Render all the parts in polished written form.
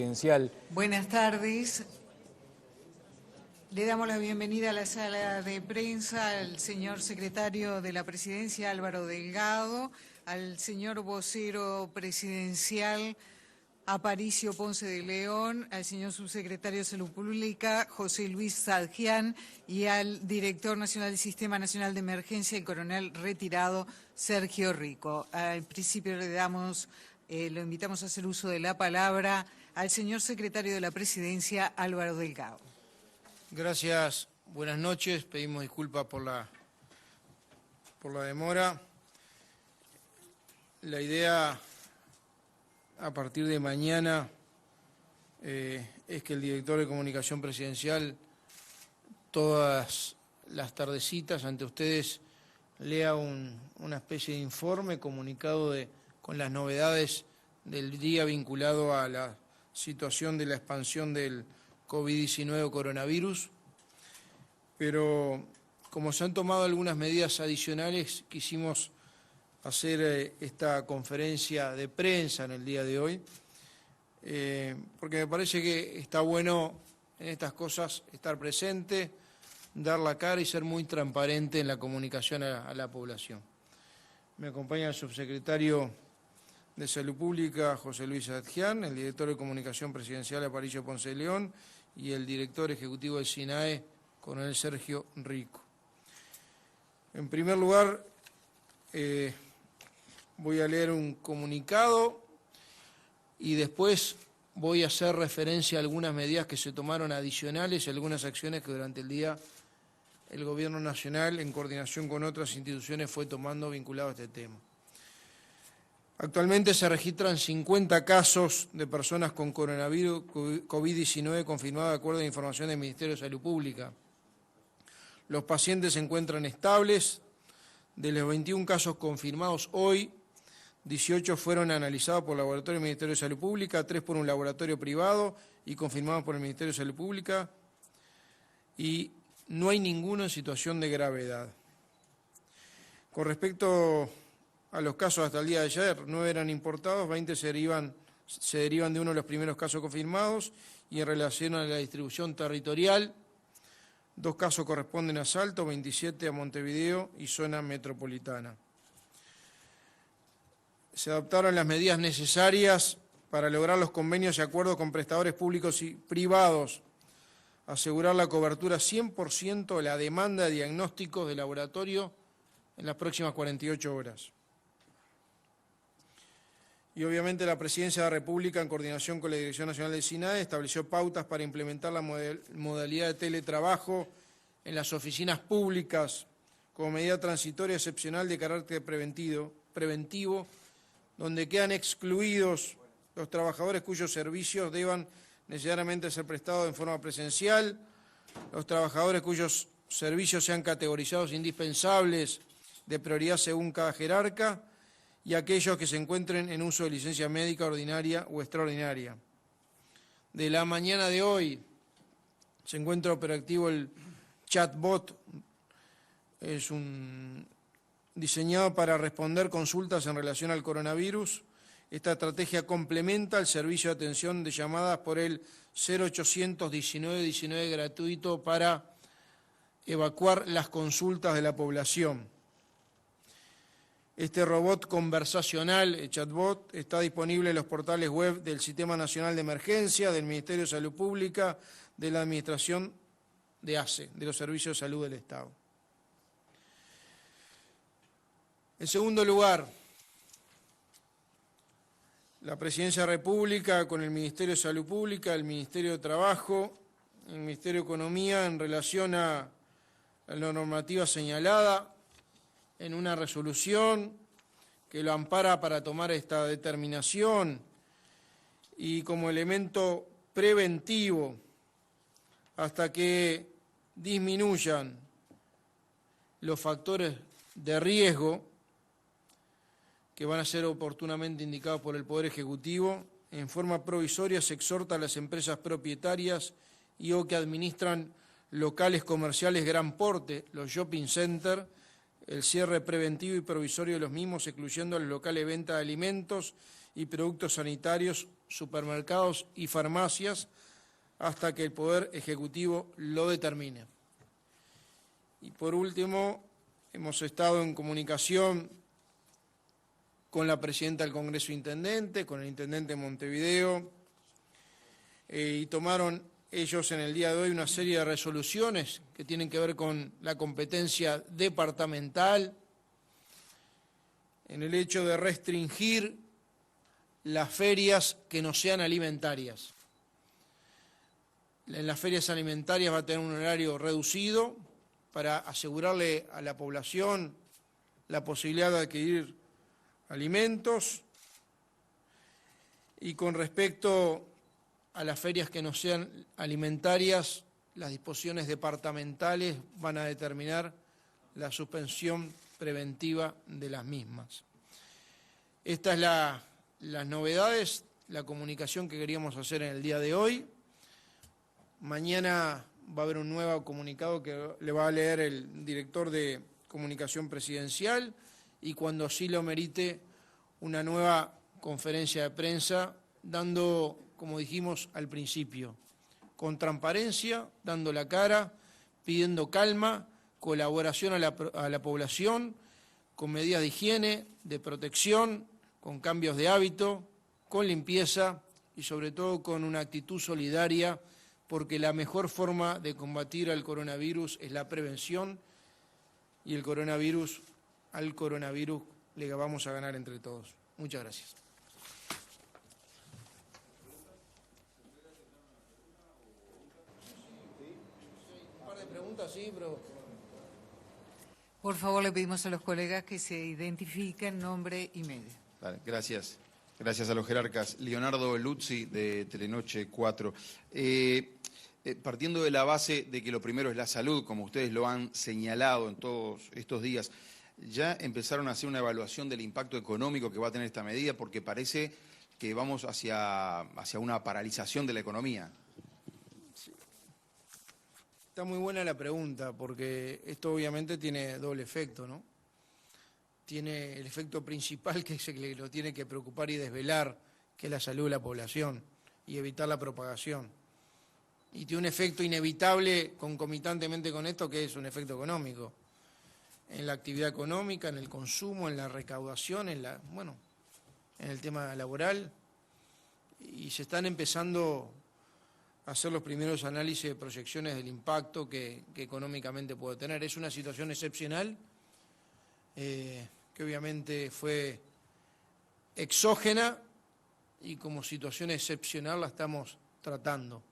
presidencial. Buenas tardes. Le damos la bienvenida a la sala de prensa al señor secretario de la Presidencia, Álvaro Delgado, al señor vocero presidencial, Aparicio Ponce de León, al señor subsecretario de Salud Pública, José Luis Sadjian, y al director nacional del Sistema Nacional de Emergencia, el coronel retirado Sergio Rico. Al principio le damos, lo invitamos a hacer uso de la palabra al señor secretario de la Presidencia, Álvaro Delgado. Gracias, buenas noches. Pedimos disculpas por la demora. La idea a partir de mañana es que el director de comunicación presidencial todas las tardecitas ante ustedes lea una especie de informe comunicado con las novedades del día vinculado a la situación de la expansión del COVID-19 o coronavirus, pero como se han tomado algunas medidas adicionales, quisimos hacer esta conferencia de prensa en el día de hoy, porque me parece que está bueno en estas cosas estar presente, dar la cara y ser muy transparente en la comunicación a la población. Me acompaña el subsecretario de Salud Pública, José Luis Sadjian, el director de Comunicación Presidencial, Aparicio Ponce de León, y el director ejecutivo del SINAE, coronel Sergio Rico. En primer lugar, voy a leer un comunicado y después voy a hacer referencia a algunas medidas que se tomaron adicionales y algunas acciones que durante el día el Gobierno Nacional, en coordinación con otras instituciones, fue tomando vinculado a este tema. Actualmente se registran 50 casos de personas con coronavirus COVID-19 confirmados de acuerdo a la información del Ministerio de Salud Pública. Los pacientes se encuentran estables. De los 21 casos confirmados hoy, 18 fueron analizados por el laboratorio del Ministerio de Salud Pública, 3 por un laboratorio privado y confirmados por el Ministerio de Salud Pública, y no hay ninguno en situación de gravedad. Con respecto a los casos hasta el día de ayer, 9 eran importados, 20 se derivan de uno de los primeros casos confirmados, y en relación a la distribución territorial, 2 casos corresponden a Salto, 27 a Montevideo y zona metropolitana. Se adoptaron las medidas necesarias para lograr los convenios y acuerdos con prestadores públicos y privados, asegurar la cobertura 100% de la demanda de diagnósticos de laboratorio en las próximas 48 horas. Y obviamente la Presidencia de la República, en coordinación con la Dirección Nacional del SINAE, estableció pautas para implementar la modalidad de teletrabajo en las oficinas públicas como medida transitoria excepcional de carácter preventivo, donde quedan excluidos los trabajadores cuyos servicios deban necesariamente ser prestados en forma presencial, los trabajadores cuyos servicios sean categorizados indispensables de prioridad según cada jerarca, y aquellos que se encuentren en uso de licencia médica ordinaria o extraordinaria. De la mañana de hoy se encuentra operativo el chatbot, es diseñado para responder consultas en relación al coronavirus. Esta estrategia complementa el servicio de atención de llamadas por el 0800 19 19 gratuito para evacuar las consultas de la población. Este robot conversacional, el chatbot, está disponible en los portales web del Sistema Nacional de Emergencia, del Ministerio de Salud Pública, de la Administración de ACE, de los Servicios de Salud del Estado. En segundo lugar, la Presidencia de la República, con el Ministerio de Salud Pública, el Ministerio de Trabajo, el Ministerio de Economía, en relación a la normativa señalada, en una resolución que lo ampara para tomar esta determinación y como elemento preventivo hasta que disminuyan los factores de riesgo que van a ser oportunamente indicados por el Poder Ejecutivo. En forma provisoria se exhorta a las empresas propietarias y o que administran locales comerciales gran porte, los shopping centers, el cierre preventivo y provisorio de los mismos, excluyendo los locales de venta de alimentos y productos sanitarios, supermercados y farmacias, hasta que el Poder Ejecutivo lo determine. Y por último, hemos estado en comunicación con la presidenta del Congreso Intendente, con el Intendente de Montevideo, y tomaron ellos en el día de hoy una serie de resoluciones que tienen que ver con la competencia departamental, en el hecho de restringir las ferias que no sean alimentarias. En las ferias alimentarias va a tener un horario reducido para asegurarle a la población la posibilidad de adquirir alimentos. Y con respecto a las ferias que no sean alimentarias, las disposiciones departamentales van a determinar la suspensión preventiva de las mismas. Estas es las novedades, la comunicación que queríamos hacer en el día de hoy. Mañana va a haber un nuevo comunicado que le va a leer el director de Comunicación Presidencial y cuando así lo merite, una nueva conferencia de prensa, dando, como dijimos al principio, con transparencia, dando la cara, pidiendo calma, colaboración a la población, con medidas de higiene, de protección, con cambios de hábito, con limpieza y sobre todo con una actitud solidaria, porque la mejor forma de combatir al coronavirus es la prevención y al coronavirus le vamos a ganar entre todos. Muchas gracias. Un par de preguntas, sí, pero... Por favor, le pedimos a los colegas que se identifiquen nombre y medio. Vale, gracias. Gracias a los jerarcas. Leonardo Luzzi, de Telenoche 4. Partiendo de la base de que lo primero es la salud, como ustedes lo han señalado en todos estos días, ¿ya empezaron a hacer una evaluación del impacto económico que va a tener esta medida? Porque parece que vamos hacia una paralización de la economía. Sí. Está muy buena la pregunta, porque esto obviamente tiene doble efecto, ¿no? Tiene el efecto principal, que es el que lo tiene que preocupar y desvelar, que es la salud de la población y evitar la propagación. Y tiene un efecto inevitable concomitantemente con esto, que es un efecto económico. En la actividad económica, en el consumo, en la recaudación, en el tema laboral. Y se están empezando a hacer los primeros análisis de proyecciones del impacto que económicamente puede tener. Es una situación excepcional, que obviamente fue exógena y como situación excepcional la estamos tratando,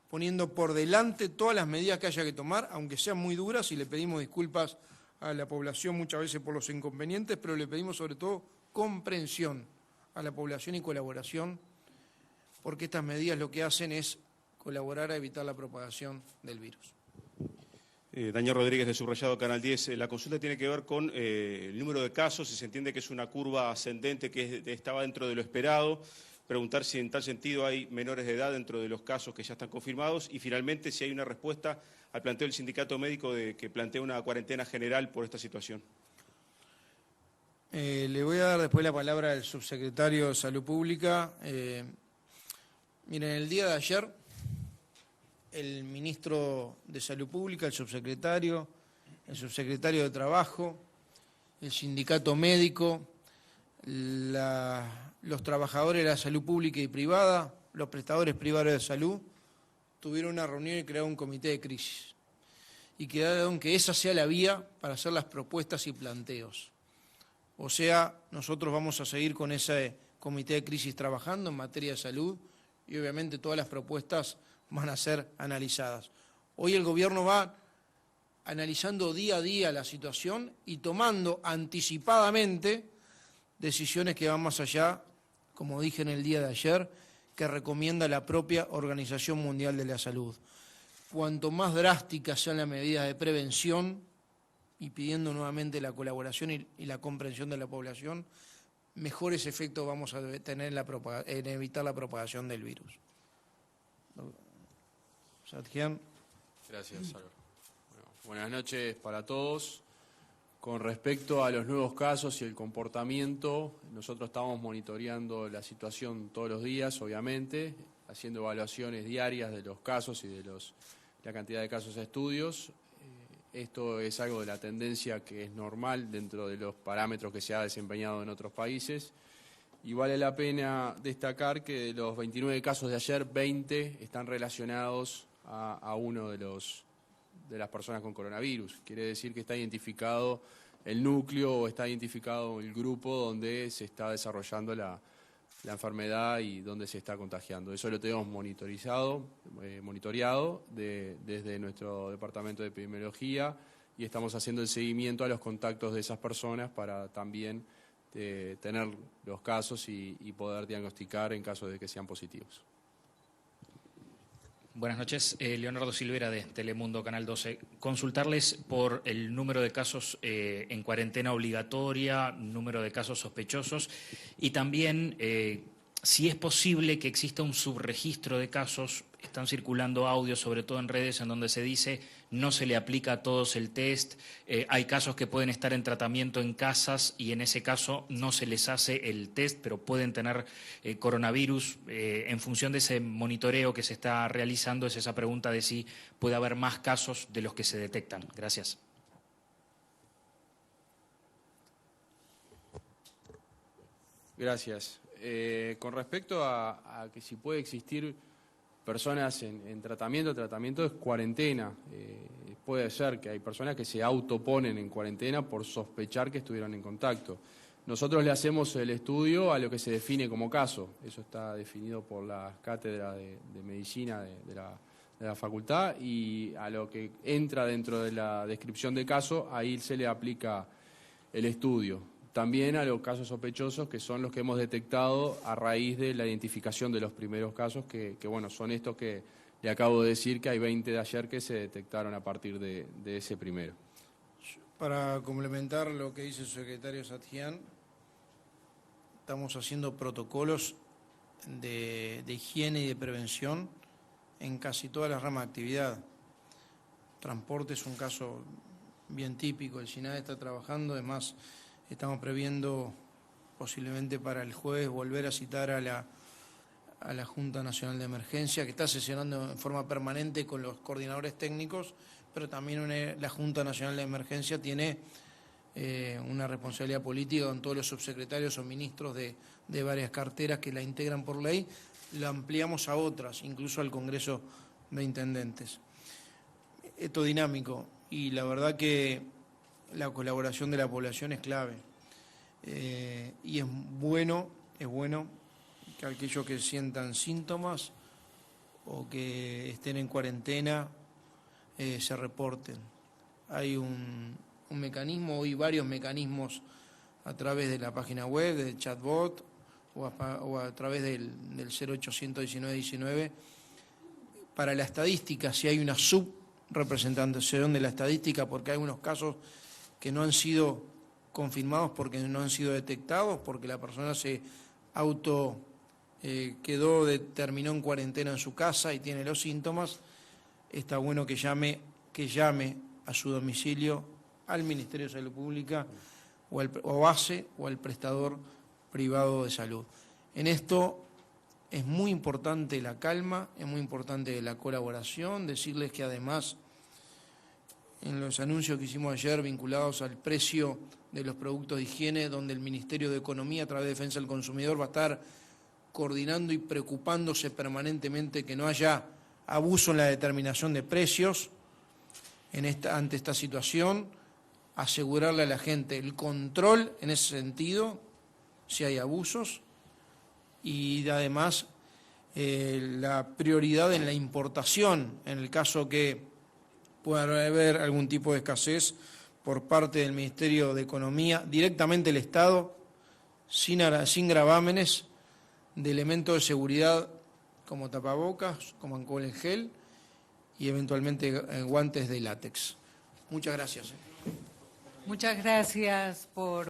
poniendo por delante todas las medidas que haya que tomar, aunque sean muy duras, y le pedimos disculpas a la población muchas veces por los inconvenientes, pero le pedimos sobre todo comprensión a la población y colaboración, porque estas medidas lo que hacen es colaborar a evitar la propagación del virus. Daniel Rodríguez, de Subrayado, Canal 10. La consulta tiene que ver con el número de casos, y se entiende que es una curva ascendente que estaba dentro de lo esperado. Preguntar si en tal sentido hay menores de edad dentro de los casos que ya están confirmados y finalmente si hay una respuesta al planteo del sindicato médico de que plantea una cuarentena general por esta situación. Le voy a dar después la palabra al subsecretario de Salud Pública. Miren, el día de ayer el ministro de Salud Pública, el subsecretario de Trabajo, el sindicato médico, los trabajadores de la salud pública y privada, los prestadores privados de salud, tuvieron una reunión y crearon un comité de crisis. Y quedaron que esa sea la vía para hacer las propuestas y planteos. O sea, nosotros vamos a seguir con ese comité de crisis trabajando en materia de salud y obviamente todas las propuestas van a ser analizadas. Hoy el gobierno va analizando día a día la situación y tomando anticipadamente decisiones que van más allá, como dije en el día de ayer, que recomienda la propia Organización Mundial de la Salud. Cuanto más drásticas sean las medidas de prevención, y pidiendo nuevamente la colaboración y la comprensión de la población, mejores efectos vamos a tener en evitar la propagación del virus. Gracias, Álvaro. Bueno, buenas noches para todos. Con respecto a los nuevos casos y el comportamiento, nosotros estamos monitoreando la situación todos los días, obviamente, haciendo evaluaciones diarias de los casos y de la cantidad de casos a estudios. Esto es algo de la tendencia que es normal dentro de los parámetros que se ha desempeñado en otros países. Y vale la pena destacar que de los 29 casos de ayer, 20 están relacionados a uno de las personas con coronavirus. Quiere decir que está identificado el núcleo o está identificado el grupo donde se está desarrollando la enfermedad y donde se está contagiando. Eso lo tenemos monitoreado desde nuestro departamento de epidemiología y estamos haciendo el seguimiento a los contactos de esas personas para también tener los casos y poder diagnosticar en caso de que sean positivos. Buenas noches, Leonardo Silvera de Telemundo, Canal 12. Consultarles por el número de casos en cuarentena obligatoria, número de casos sospechosos y también si es posible que exista un subregistro de casos. Están circulando audios, sobre todo en redes, en donde se dice no se le aplica a todos el test, hay casos que pueden estar en tratamiento en casas y en ese caso no se les hace el test, pero pueden tener coronavirus. En función de ese monitoreo que se está realizando, es esa pregunta de si puede haber más casos de los que se detectan. Gracias. Gracias. Con respecto a que si puede existir personas en tratamiento es cuarentena. Puede ser que hay personas que se autoponen en cuarentena por sospechar que estuvieron en contacto. Nosotros le hacemos el estudio a lo que se define como caso. Eso está definido por la cátedra de medicina de la facultad y a lo que entra dentro de la descripción de caso, ahí se le aplica el estudio. También a los casos sospechosos, que son los que hemos detectado a raíz de la identificación de los primeros casos, que bueno, son estos que le acabo de decir, que hay 20 de ayer que se detectaron a partir de ese primero. Para complementar lo que dice el secretario Satjian, estamos haciendo protocolos de higiene y de prevención en casi todas las ramas de actividad. Transporte es un caso bien típico, el SINAE está trabajando, además estamos previendo posiblemente para el jueves volver a citar a la Junta Nacional de Emergencia, que está sesionando en forma permanente con los coordinadores técnicos, pero también la Junta Nacional de Emergencia tiene una responsabilidad política con todos los subsecretarios o ministros de varias carteras que la integran por ley. Lo ampliamos a otras, incluso al Congreso de Intendentes. Esto dinámico, y la verdad que la colaboración de la población es clave. Y es bueno que aquellos que sientan síntomas o que estén en cuarentena se reporten. Hay un mecanismo y varios mecanismos a través de la página web, del chatbot o a través del 0800 1919 para la estadística, si hay una subrepresentación de la estadística, porque hay unos casos que no han sido confirmados porque no han sido detectados, porque la persona se terminó en cuarentena en su casa y tiene los síntomas. Está bueno que llame a su domicilio al Ministerio de Salud Pública o ACE o al prestador privado de salud. En esto es muy importante la calma, es muy importante la colaboración, decirles que además en los anuncios que hicimos ayer vinculados al precio de los productos de higiene, donde el Ministerio de Economía, a través de Defensa del Consumidor, va a estar coordinando y preocupándose permanentemente que no haya abuso en la determinación de precios ante esta situación, asegurarle a la gente el control en ese sentido, si hay abusos, y además la prioridad en la importación, en el caso que pueda haber algún tipo de escasez por parte del Ministerio de Economía, directamente el Estado, sin gravámenes, de elementos de seguridad como tapabocas, como alcohol en gel y eventualmente guantes de látex. Muchas gracias. Muchas gracias por